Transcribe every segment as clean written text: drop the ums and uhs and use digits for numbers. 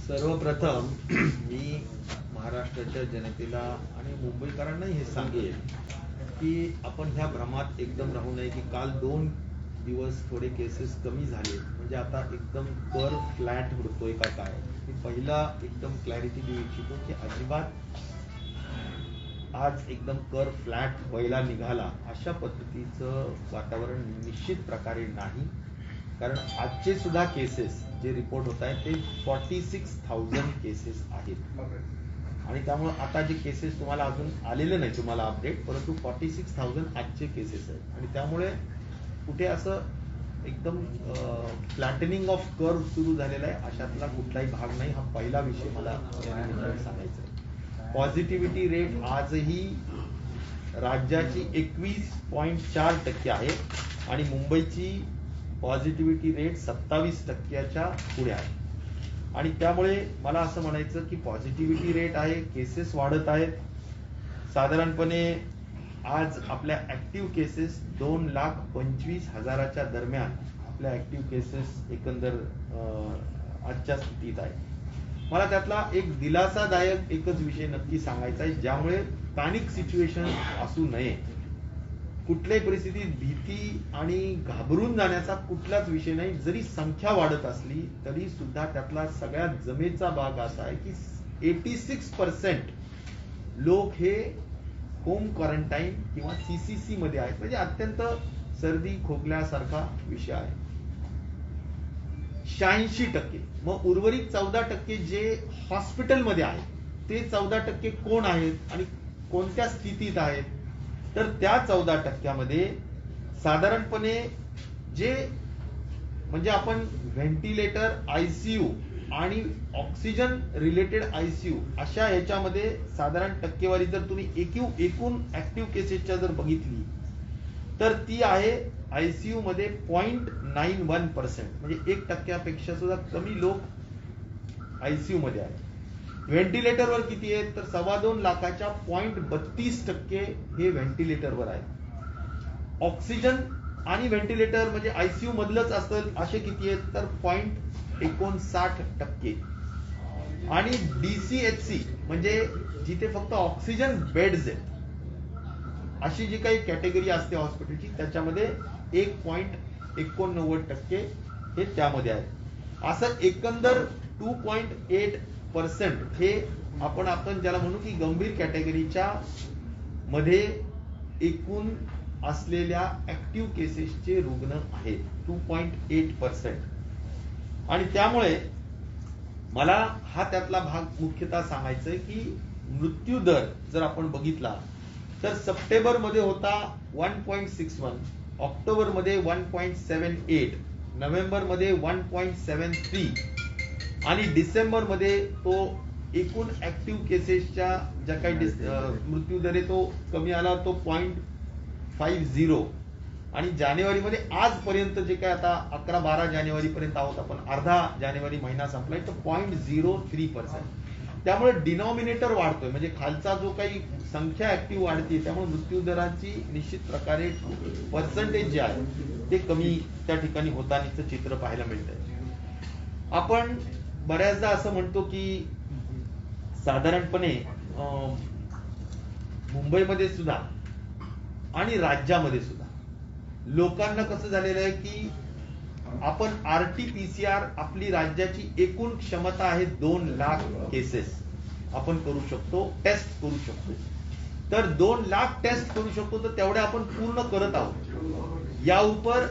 सर्वप्रथम मी महाराष्ट्राच्या जनतेला आणि मुंबईकरांनाही हे सांगेन की आपण ह्या भ्रमात एकदम राहू नये की काल 2 दिवस थोडे केसेस कमी झाले म्हणजे आता एकदम कर फ्लॅट होतोय का काय. मी पहिला एकदम क्लॅरिटी देऊ इच्छितो की अजिबात आज एकदम कर फ्लॅट व्हायला निघाला अशा पद्धतीचं वातावरण निश्चित प्रकारे नाही. कारण आजचे सुद्धा केसेस जे रिपोर्ट होत आहेत ते 46,000 केसेस आहेत आणि त्यामुळे आता जे केसेस तुम्हाला अजून आलेले नाही तुम्हाला अपडेट, परंतु 46,000 आजचे केसेस आहेत आणि त्यामुळे कुठे असं एकदम फ्लॅटनिंग ऑफ कर्व सुरू झालेला आहे अशातला कुठलाही भाग नाही. हा पहिला विषय मला सांगायचा आहे. पॉझिटिव्हिटी रेट आजही राज्याची 21.4% आहे आणि मुंबईची पॉझिटिव्हिटी रेट 27%च्या पुढे आहे आणि त्यामुळे मला असं म्हणायचं की पॉझिटिव्हिटी रेट आहे, केसेस वाढत आहेत. साधारणपणे आज आपल्या ऍक्टिव्ह केसेस 2,25,000च्या दरम्यान आपल्या ऍक्टिव्ह केसेस एकंदर आजच्या स्थितीत आहे. मला त्यातला एक दिलासादायक एकच विषय नक्की सांगायचा आहे ज्यामुळे पॅनिक सिच्युएशन असू नये. कुठल्याही परिस्थितीत भीती आणि घाबरून जाण्याचा कुठलाच विषय नाही. जरी संख्या वाढत असली तरी सुद्धा त्यातला सगळ्यात जमेचा भाग असा आहे की 86% लोक हे होम क्वारंटाईन किंवा सीसीसी मध्ये आहेत. म्हणजे अत्यंत सर्दी खोकल्यासारखा विषय आहे. 86%. मग उर्वरित 14% जे हॉस्पिटलमध्ये आहेत ते 14% कोण आहेत आणि कोणत्या स्थितीत आहेत. तर त्या 14%मध्ये साधारणपणे जे म्हणजे आपण व्हेंटिलेटर, आयसीयू आणि ऑक्सिजन रिलेटेड आयसीयू अशा ह्याच्यामध्ये साधारण टक्केवारी जर तुम्ही एकूण ऍक्टिव्ह केसेसच्या जर बघितली तर ती आहे आयसीयू मध्ये 0.91%. म्हणजे 1% सुद्धा कमी लोक आयसीयू मध्ये आहेत. व्हेंटिलेटरवर किती आहेत तर 2.25 लाखाच्या 0.32% हे व्हेंटिलेटरवर आहे. ऑक्सिजन आणि व्हेंटिलेटर म्हणजे आयसीयू मधलंच असेल असे किती आहेत तर 0.59%. आणि डीसीएचसी म्हणजे जिथे फक्त ऑक्सिजन बेड्स आहेत अशी जी काही कॅटेगरी असते हॉस्पिटलची त्याच्यामध्ये 1.89% हे त्यामध्ये आहे. असं एकंदर 2.8% हे आपण ज्याला म्हणू की गंभीर कॅटेगरीच्या मध्ये एकूण असलेल्या ऍक्टिव्ह केसेसचे रुग्ण आहेत 2.8%. आणि त्यामुळे मला हा त्यातला भाग मुख्यतः सांगायचा आहे की मृत्यू दर जर आपण बघितला तर सप्टेंबर मध्ये होता 1.61, ऑक्टोबर मध्ये 1.78, नोव्हेंबर मध्ये 1.73 आणि डिसेंबर मध्ये तो एकूण ऍक्टिव्ह केसेसच्या ज्या काही मृत्यू दर आहे तो कमी आला तो 0.50 आणि जानेवारीमध्ये आजपर्यंत जे काय आता 11-12 जानेवारी पर्यंत आहोत आपण, अर्धा जानेवारी महिना संपलाय तर 0.03%. त्यामुळे डिनॉमिनेटर वाढतोय म्हणजे खालचा जो काही संख्या ऍक्टिव्ह वाढते त्यामुळे मृत्यू दराची निश्चित प्रकारे पर्सेंटेज जे आहे ते कमी त्या ठिकाणी होतानाचं चित्र पाहायला मिळतंय. आपण बऱ्याचदा असं म्हणतो की साधारणपणे मुंबईमध्ये सुद्धा आणि राज्यामध्ये सुद्धा लोकांना कसं झालेलं आहे की आपण RT-PCR आपली राज्याची एकूण क्षमता आहे 2 लाख केसेस आपण करू शकतो, टेस्ट करू शकतो. तर 2 लाख टेस्ट करू शकतो तर तेवढ्या आपण पूर्ण करत आहोत. या उपर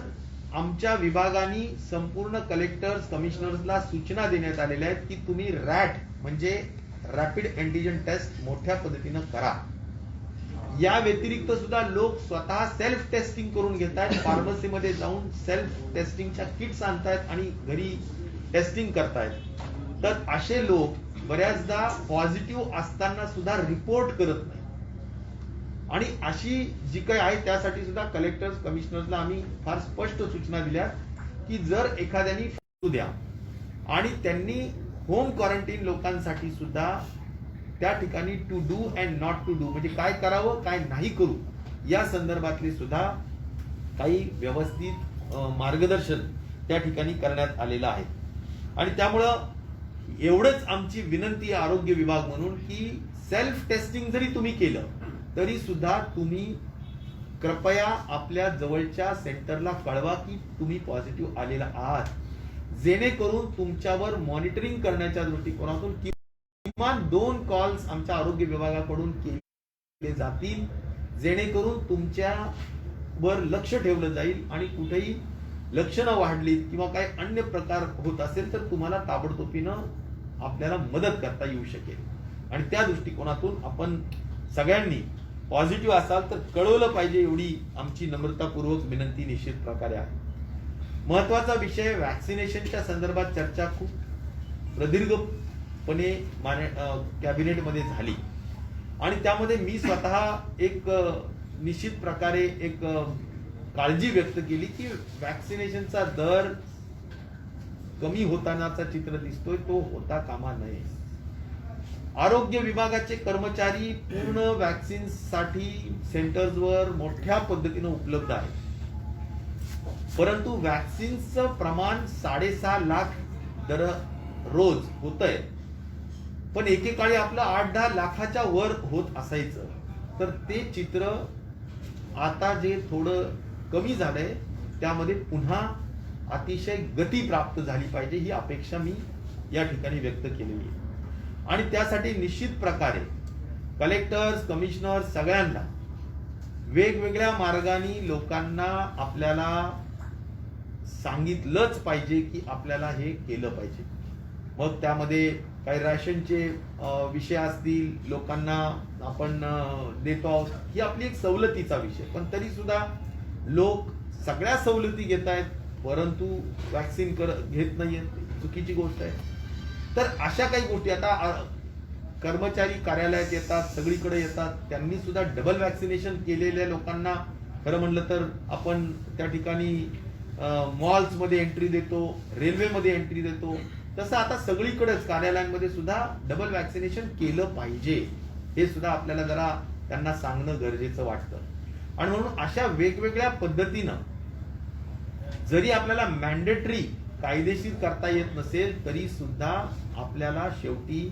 आमच्या विभागाने संपूर्ण कलेक्टर्स, कमिशनर्सला सूचना देण्यात आलेल्या आहेत की तुम्ही रॅट म्हणजे रॅपिड अँटीजन टेस्ट मोठ्या पद्धतीनं करा. या व्यतिरिक्त सुद्धा लोक स्वतः सेल्फ टेस्टिंग करून घेत आहेत. फार्मसीमध्ये जाऊन सेल्फ टेस्टिंगच्या किट्स आणतायत आणि घरी टेस्टिंग करतायत. तर असे लोक बऱ्याचदा पॉझिटिव्ह असताना सुद्धा रिपोर्ट करत नाही आणि अशी जी काही आहे त्यासाठी सुद्धा कलेक्टर्स, कमिशनर्सला आम्ही फार स्पष्ट सूचना दिल्या की जर एखाद्यानी द्या आणि त्यांनी होम क्वारंटाईन लोकांसाठी सुद्धा त्या ठिकाणी to do and not to do म्हणजे काय करावं काय नाही करू या संदर्भातले सुद्धा काही व्यवस्थित मार्गदर्शन त्या ठिकाणी करण्यात आलेलं आहे. आणि त्यामुळं एवढंच आमची विनंती आहे आरोग्य विभाग म्हणून की सेल्फ टेस्टिंग जरी तुम्ही केलं तरी सुद्धा तुम्ही कृपया आपल्या जवळच्या सेंटरला कळवा की तुम्ही पॉझिटिव्ह आलेला आहात, जेणेकरून तुमच्यावर मॉनिटरिंग करण्याच्या दृष्टिकोनातून किमान 2 कॉल्स आमच्या आरोग्य विभागाकडून केले जातील, जेणेकरून तुमच्यावर लक्ष ठेवलं जाईल आणि कुठेही लक्षणं वाढली किंवा काही अन्य प्रकार होत असेल तर तुम्हाला ताबडतोबीनं आपल्याला मदत करता येऊ शकेल। आणि त्या दृष्टिकोनातून आपण सगळ्यांनी पॉझिटिव्ह असाल तर कळवलं पाहिजे, एवढी आमची नम्रतापूर्वक विनंती निश्चित प्रकारे आहे। महत्वाचा विषय वॅक्सिनेशनच्या संदर्भात चर्चा खूप प्रदीर्घपणे कॅबिनेटमध्ये झाली आणि त्यामध्ये मी स्वतः एक निश्चित प्रकारे एक काळजी व्यक्त केली की वॅक्सिनेशनचा दर कमी होतानाचा चित्र दिसतोय, तो होता कामा नये। आरोग्य विभागाचे कर्मचारी पूर्ण वॅक्सिन साठी सेंटर्सवर मोठ्या पद्धतीने उपलब्ध आहेत, परंतु वॅक्सिनचं प्रमाण 6.5 लाख दररोज होतंय, पण एकेकाळी आपलं 8-10 लाखाच्या वर होत असायचं। तर ते चित्र आता जे थोडं कमी झालंय त्यामध्ये पुन्हा अतिशय गती प्राप्त झाली पाहिजे ही अपेक्षा मी या ठिकाणी व्यक्त केलेली आहे। आणि त्यासाठी निश्चित प्रकारे कलेक्टर्स, कमिशनर्स सगळ्यांना वेगवेगळ्या मार्गाने लोकांना आपल्याला सांगितलंच पाहिजे की आपल्याला हे केलं पाहिजे। मग त्यामध्ये काही राशनचे विषय असतील, लोकांना आपण देतो आहोत, ही आपली एक सवलतीचा विषय, पण तरी सुद्धा लोक सगळ्या सवलती घेत आहेत परंतु वॅक्सिन घेत नाहीयेत, चुकीची गोष्ट आहे। तर अशा काही गोष्टी आता कर्मचारी कार्यालयात येतात, सगळीकडे येतात, त्यांनी सुद्धा डबल वॅक्सिनेशन केलेल्या लोकांना खरं म्हणलं तर आपण त्या ठिकाणी मॉल्स मध्ये एंट्री देतो, रेल्वेमध्ये एंट्री देतो, तसं आता सगळीकडेच कार्यालयांमध्ये सुद्धा डबल वॅक्सिनेशन केलं पाहिजे, हे सुद्धा आपल्याला जरा त्यांना सांगणं गरजेचं वाटतं। आणि म्हणून अशा वेगवेगळ्या पद्धतीनं जरी आपल्याला मॅन्डेटरी कायदेशीर करता येत नसेल तरी सुद्धा आपल्याला शेवटी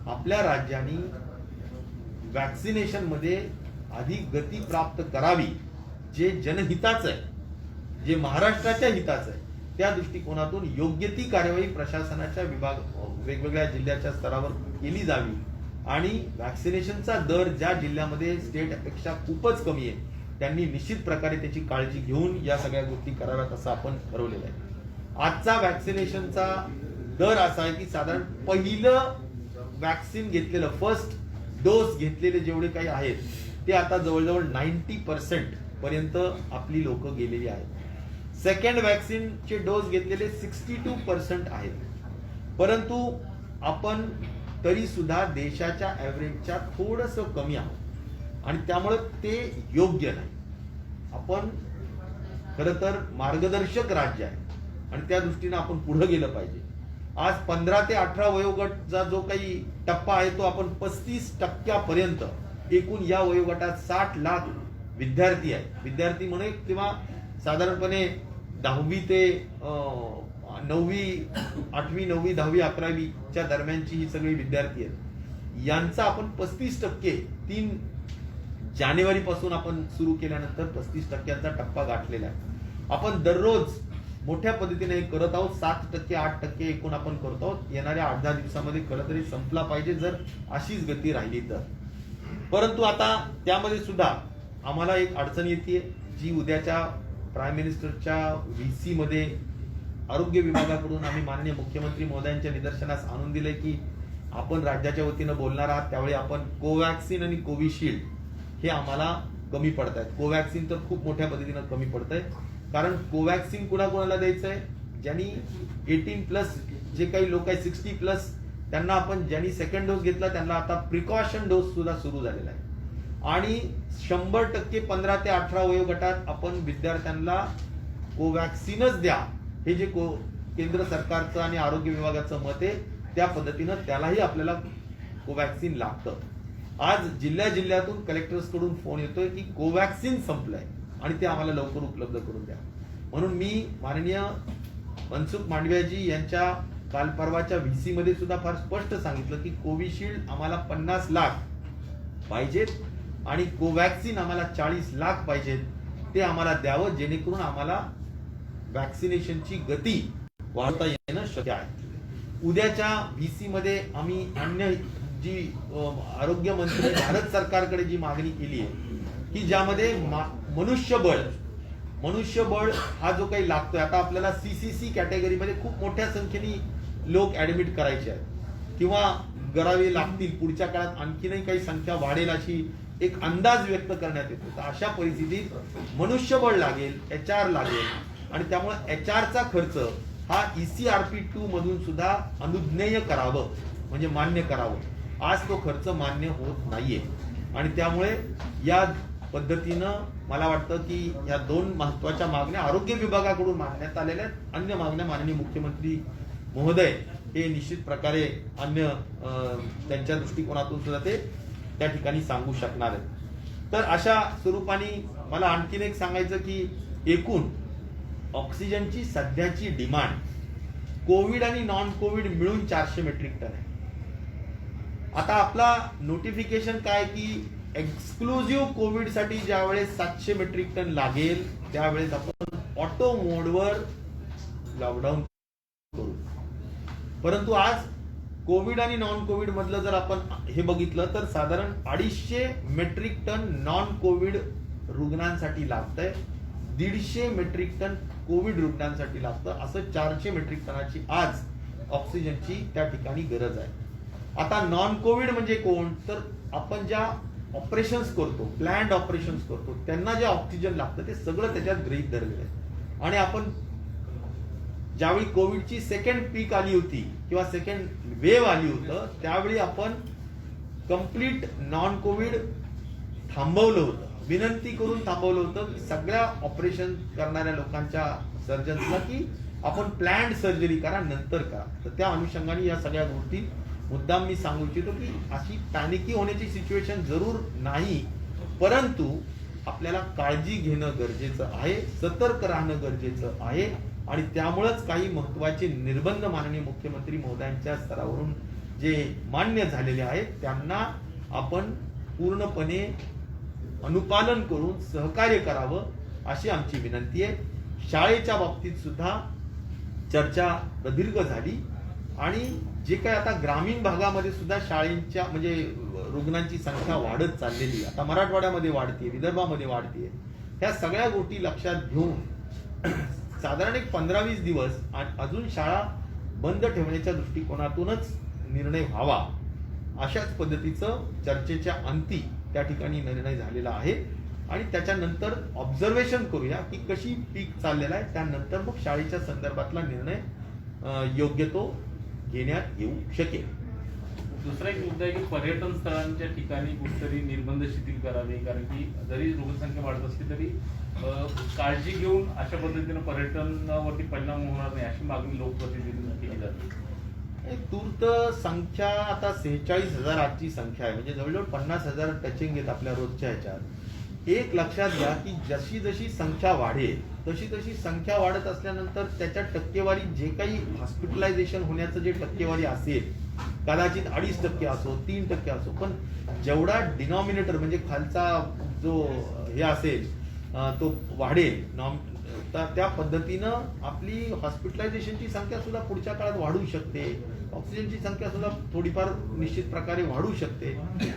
आपल्या राज्याने वॅक्सिनेशन मध्ये अधिक गती प्राप्त करावी, जे जनहिताचं आहे, जे महाराष्ट्राच्या हिताचं आहे, त्या दृष्टिकोनातून योग्य ती कार्यवाही प्रशासनाच्या वेगवेगळ्या जिल्ह्याच्या स्तरावर केली जावी आणि वॅक्सिनेशनचा दर ज्या जिल्ह्यामध्ये स्टेटपेक्षा खूपच कमी आहे त्यांनी निश्चित प्रकारे त्याची काळजी घेऊन या सगळ्या गोष्टी कराव्यात असं आपण ठरवलेलं आहे। आजचा वॅक्सिनेशनचा दर असा आहे की साधारण पहिलं वॅक्सिन घेतलेलं, फर्स्ट डोस घेतलेले जेवढे काही आहेत ते आता जवळजवळ 90% पर्यंत आपली लोक गेलेली आहेत। सेकंड वॅक्सिनचे डोस घेतलेले 62% आहेत, परंतु आपण तरी सुद्धा देशाच्या ऍव्हरेजच्या थोडंसं कमी आहोत आणि त्यामुळे ते योग्य नाही। आपण खरं तर मार्गदर्शक राज्य आहे आणि त्या दृष्टीने आपण पुढे गेलं पाहिजे। आज 15 ते 18 वयोगटचा जो काही टप्पा आहे तो आपण 35% एकूण या वयोगटात 60 लाख विद्यार्थी आहेत, विद्यार्थी म्हणे किंवा साधारणपणे 10वी ते 9वी, 8वी, 9वी, 10वी, 11वीच्या दरम्यानची ही सगळी विद्यार्थी आहेत, यांचा आपण 35% 3 जानेवारी पासून आपण सुरू केल्यानंतर 35%चा टप्पा गाठलेला आहे। आपण दररोज मोठ्या पद्धतीने हे करत आहोत, 7%, 8% एकूण आपण करत आहोत। येणाऱ्या 8-10 दिवसामध्ये खरं तरी संपला पाहिजे जर अशीच गती राहिली तर। परंतु आता त्यामध्ये सुद्धा आम्हाला एक अडचण येते जी उद्याच्या प्राईम मिनिस्टरच्या व्हीसी मध्ये आरोग्य विभागाकडून आम्ही माननीय मुख्यमंत्री महोदयांच्या निदर्शनास आणून दिले की आपण राज्याच्या वतीनं बोलणार आहात त्यावेळी आपण कोवॅक्सिन आणि कोविशिल्ड हे आम्हाला कमी पडत आहेत। कोवॅक्सिन तर खूप मोठ्या पद्धतीनं कमी पडतंय, कारण कोवॅक्सिन कुणाकुणाला द्यायचंय, ज्यांनी 18+ जे काही लोक आहेत 60+, त्यांना आपण ज्यांनी सेकंड डोस घेतला त्यांना आता प्रिकॉशन डोस सुद्धा सुरू झालेला आहे आणि 100% 15 ते 18 वयोगटात आपण विद्यार्थ्यांना कोवॅक्सिनच द्या, हे जे केंद्र सरकारचं आणि आरोग्य विभागाचं मत आहे त्या पद्धतीनं त्यालाही आपल्याला कोवॅक्सिन लागतं। आज जिल्ह्यातून कलेक्टर्स कडून फोन येतोय की कोवॅक्सिन संपलंय आणि ते आम्हाला लवकर उपलब्ध करून द्या। म्हणून मी माननीय मनसुख मांडवियाजी यांच्या काल परवाच्या व्हीसी मध्ये सुद्धा फार स्पष्ट सांगितलं की कोविशिल्ड आम्हाला 50 लाख पाहिजेत आणि कोवॅक्सिन आम्हाला 40 लाख पाहिजेत, ते आम्हाला द्यावं जेणेकरून आम्हाला वॅक्सिनेशनची गती वाढवता येणं शक्य आहे. उद्याच्या व्हीसी मध्ये आम्ही अन्य जी आरोग्य मंत्री भारत सरकारकडे जी मागणी केली आहे की ज्यामध्ये मनुष्यबळ हा जो काही लागतोय, आता आपल्याला सीसीसी कॅटेगरीमध्ये खूप मोठ्या संख्येने लोक ऍडमिट करायचे आहेत किंवा करावे लागतील, पुढच्या काळात आणखीनही काही संख्या वाढेल अशी एक अंदाज व्यक्त करण्यात येतो. तर अशा परिस्थितीत मनुष्यबळ लागेल, HR लागेल आणि त्यामुळे HRचा खर्च हा ECRP2 मधून सुद्धा अनुज्ञेय करावं, म्हणजे मान्य करावं. आज तो खर्च मान्य होत नाहीये आणि त्यामुळे या पद्धतीनं मला वाटतं की या 2 महत्वाच्या मागण्या आरोग्य विभागाकडून मांडण्यात आलेल्या आहेत. अन्य मागण्या माननीय मुख्यमंत्री महोदय हे निश्चित प्रकारे अन्य त्यांच्या दृष्टिकोनातून सुद्धा ते त्या ठिकाणी सांगू शकणार आहेत. तर अशा स्वरूपाने मला आणखीन एक सांगायचं की एकूण ऑक्सिजनची सध्याची डिमांड कोविड आणि नॉन कोविड मिळून 400 मेट्रिक टन आहे. आता आपला नोटिफिकेशन काय की एक्सक्लुझिव्ह कोविड साठी ज्यावेळेस 700 मेट्रिक टन लागेल त्यावेळेस आपण ऑटो मोडवर लॉकडाऊन करू. परंतु आज कोविड आणि नॉन कोविड मधलं जर आपण हे बघितलं तर साधारण 250 मेट्रिक टन नॉन कोविड रुग्णांसाठी लागतंय, 150 मेट्रिक टन कोविड रुग्णांसाठी लागतं, असं 400 मेट्रिक टनाची आज ऑक्सिजनची त्या ठिकाणी गरज आहे. आता नॉन कोविड म्हणजे कोण, तर आपण ज्या ऑपरेशन्स करतो, प्लॅन्ड ऑपरेशन्स करतो, त्यांना जे ऑक्सिजन लागतं ते सगळं त्याच्यात गृहीत धरलेलं आहे. आणि आपण ज्यावेळी कोविडची सेकंड पीक आली होती किंवा सेकंड वेव्ह आली होतं त्यावेळी आपण कंप्लीट नॉन कोविड थांबवलं होतं, विनंती करून थांबवलं होतं की सगळ्या ऑपरेशन करणाऱ्या लोकांच्या सर्जन्सला की आपण प्लॅन्ड सर्जरी करा, नंतर करा. तर त्या अनुषंगाने या सगळ्या गोष्टी मुद्दाम मी सांगू इच्छितो की अशी पॅनिकी होण्याची सिच्युएशन जरूर नाही, परंतु आपल्याला काळजी घेणं गरजेचं आहे, सतर्क राहणं गरजेचं आहे आणि त्यामुळेच काही महत्वाचे निर्बंध माननीय मुख्यमंत्री महोदयांच्या स्तरावरून जे मान्य झालेले आहेत त्यांना आपण पूर्णपणे अनुपालन करून सहकार्य करावं अशी आमची विनंती आहे. शाळेच्या बाबतीत सुद्धा चर्चा प्रदीर्घ झाली आणि जे काही आता ग्रामीण भागामध्ये सुद्धा शाळेंच्या म्हणजे रुग्णांची संख्या वाढत चाललेली, आता मराठवाड्यामध्ये वाढते, विदर्भामध्ये वाढते, ह्या सगळ्या गोष्टी लक्षात घेऊन साधारण एक 15-20 दिवस अजून शाळा बंद ठेवण्याच्या दृष्टिकोनातूनच निर्णय व्हावा अशाच पद्धतीचं चर्चेच्या अंती त्या ठिकाणी निर्णय झालेला आहे. आणि त्याच्यानंतर ऑब्झर्वेशन करूया की कशी पीक चाललेला आहे, त्यानंतर मग शाळेच्या संदर्भातला निर्णय योग्य तो घेण्यात येऊ शकेल. दुसरा एक मुद्दा आहे की पर्यटन स्थळांच्या ठिकाणी कुठेतरी निर्बंध शिथिल करावे, कारण की जरी रुग्णसंख्या वाढत असली तरी काळजी घेऊन अशा पद्धतीने पर्यटनावरती परिणाम होणार नाही अशी मागणी लोकप्रतिनिधींनी केली जाते. तूर्त संख्या आता 46,000 आजची संख्या आहे, म्हणजे जवळजवळ 50,000 टचिंग आहेत आपल्या रोजच्या ह्याच्यात. एक लक्षात घ्या की जशी जशी संख्या वाढेल तशी तशी संख्या वाढत असल्यानंतर त्याच्या टक्केवारी जे काही हॉस्पिटलायझेशन होण्याचं जे टक्केवारी असेल कदाचित 2.5% असो, 3% असो, पण जेवढा डिनॉमिनेटर म्हणजे खालचा जो हे असेल तो वाढेल त्या पद्धतीनं आपली हॉस्पिटलायझेशनची संख्या सुद्धा पुढच्या काळात वाढू शकते, ऑक्सिजनची संख्या सुद्धा थोडीफार निश्चित प्रकारे वाढू शकते.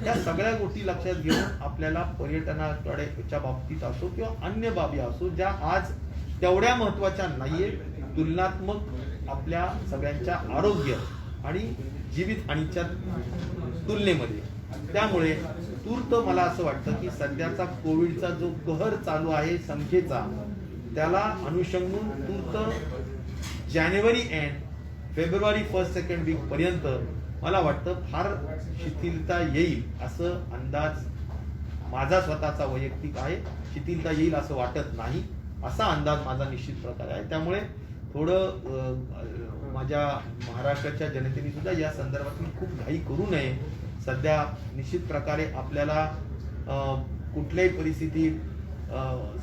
या सगळ्या गोष्टी लक्षात घेऊन आपल्याला पर्यटनाच्या बाबतीत असो किंवा अन्य बाबी असो ज्या आज तेवढ्या महत्वाच्या नाहीये, तुलनात्मक आपल्या सगळ्यांच्या आरोग्य आणि जीवित हानीच्या तुलनेमध्ये, त्यामुळे तूर्त मला असं वाटतं की सध्याचा कोविडचा जो कहर चालू आहे संख्येचा त्याला अनुषंगून तूर्त जानेवारी एंड फेब्रुवारी 1st-2nd वीक पर्यंत मला वाटतं फार शिथिलता येईल असं अंदाज माझा स्वतःचा वैयक्तिक आहे. शिथिलता येईल असं वाटत नाही असा अंदाज माझा निश्चित प्रकारे आहे. त्यामुळे थोडं माझ्या महाराष्ट्राच्या जनतेने सुद्धा या संदर्भात खूप घाई करू नये. सध्या निश्चित प्रकारे आपल्याला कुठल्याही परिस्थितीत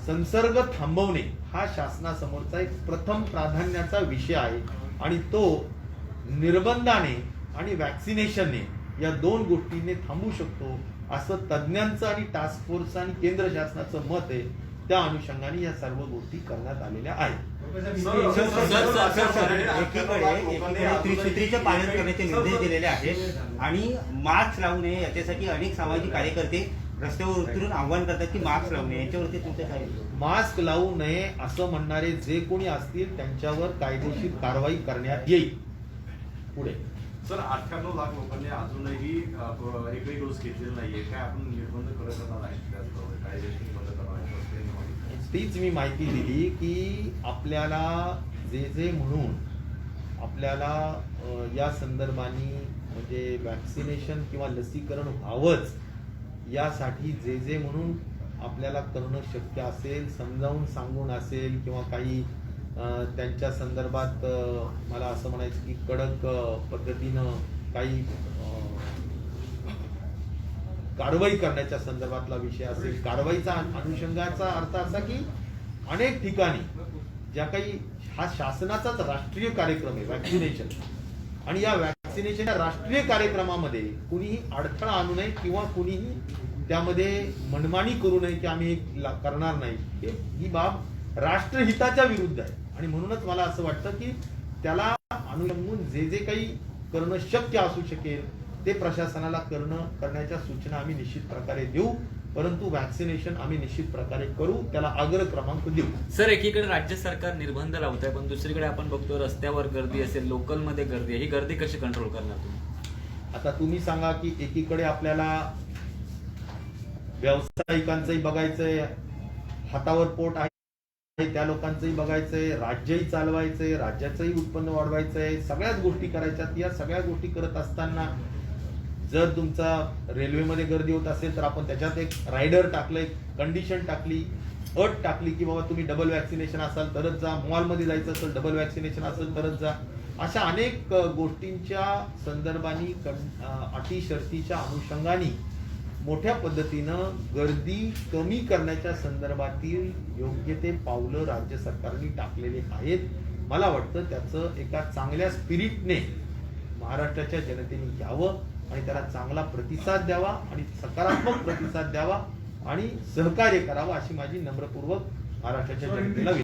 संसर्ग थांबवणे हा शासनासमोरचा एक प्रथम प्राधान्याचा विषय आहे आणि तो निर्बंधाने आणि वॅक्सिनेशनने या दोन गोष्टींनी थांबू शकतो असं तज्ज्ञांचं आणि टास्क फोर्स आणि केंद्र शासनाचं मत आहे. त्या अनुषंगाने या सर्व गोष्टी करण्यात आलेल्या आहेत. एकीकडे त्रिसूत्रीचे पालन करण्याचे निर्देश दिलेले आहेत आणि मास्क लावू नये याच्यासाठी अनेक सामाजिक कार्यकर्ते रस्त्यावर उतरून आव्हान करतात की मास्क लावू नये. याच्यावरती तुमचं काय? मास्क लावू नये असं म्हणणारे जे कोणी असतील त्यांच्यावर कायदेशीर कारवाई करण्यात येईल. पुढे सर 98 लाख लोकांनी अजूनही एकही डोस घेतलेला नाहीये. काय आपण निर्बंध करत राहणार आहे? कायदेशीर बंद करणार आहे? तीच मी माहिती दिली की आपल्याला जे म्हणून आपल्याला या संदर्भाने म्हणजे वॅक्सिनेशन किंवा लसीकरण व्हावंच यासाठी जे म्हणून आपल्याला करणं शक्य असेल, समजावून सांगून असेल किंवा काही त्यांच्या संदर्भात मला असं म्हणायचं की कडक पद्धतीनं काही कारवाई करण्याच्या संदर्भातला विषय असेल. कारवाईचा अनुषंगाचा अर्थ असा की अनेक ठिकाणी ज्या काही हा शासनाचाच राष्ट्रीय कार्यक्रम आहे वॅक्सिनेशन, आणि या वॅक्सिनेशन राष्ट्रीय कार्यक्रमामध्ये कुणीही अडथळा आणू नये किंवा कुणीही त्यामध्ये मनमानी करू नये की आम्ही करणार नाही. ही बाब राष्ट्रहिताच्या विरुद्ध आहे आणि म्हणूनच मला असं वाटतं की त्याला अनुलंबून जे काही करणं शक्य असू शकेल ते प्रशासनाला करण्याच्या सूचना आम्ही निश्चित प्रकारे देऊ. परंतु वॅक्सिनेशन आम्ही निश्चित प्रकारे करू, त्याला अग्र क्रमांक देऊ. सर, एकीकडे राज्य सरकार निर्बंध लावत आहे पण दुसरीकडे आपण बघतो रस्त्यावर गर्दी असेल, लोकलमध्ये गर्दी आहे. ही गर्दी कशी कंट्रोल करणार तुम्ही? आता तुम्ही सांगा की एकीकडे आपल्याला व्यावसायिकांचंही बघायचंय, हातावर पोट आहे त्या लोकांचंही बघायचंय, राज्यही चालवायचंय, राज्याचंही उत्पन्न वाढवायचंय, सगळ्याच गोष्टी करायच्यात. या सगळ्या गोष्टी करत असताना जर तुमचा रेल्वेमध्ये गर्दी होत असेल तर आपण त्याच्यात एक रायडर टाकलं, एक कंडिशन टाकली, अट टाकली की बाबा तुम्ही डबल वॅक्सिनेशन असाल तरच जा, मॉलमध्ये जायचं असेल डबल वॅक्सिनेशन असेल तरच जा. अशा अनेक गोष्टींच्या संदर्भाने अटी शर्तीच्या अनुषंगाने मोठ्या पद्धतीनं गर्दी कमी करण्याच्या संदर्भातील योग्य ते पावलं राज्य सरकारने टाकलेले आहेत. मला वाटतं त्याचं एका चांगल्या स्पिरिटने महाराष्ट्राच्या जनतेने घ्यावं आणि त्याला चांगला प्रतिसाद द्यावा आणि सकारात्मक प्रतिसाद द्यावा आणि सहकार्य करावं अशी माझी नम्रपूर्वक महाराष्ट्राच्या जनतेला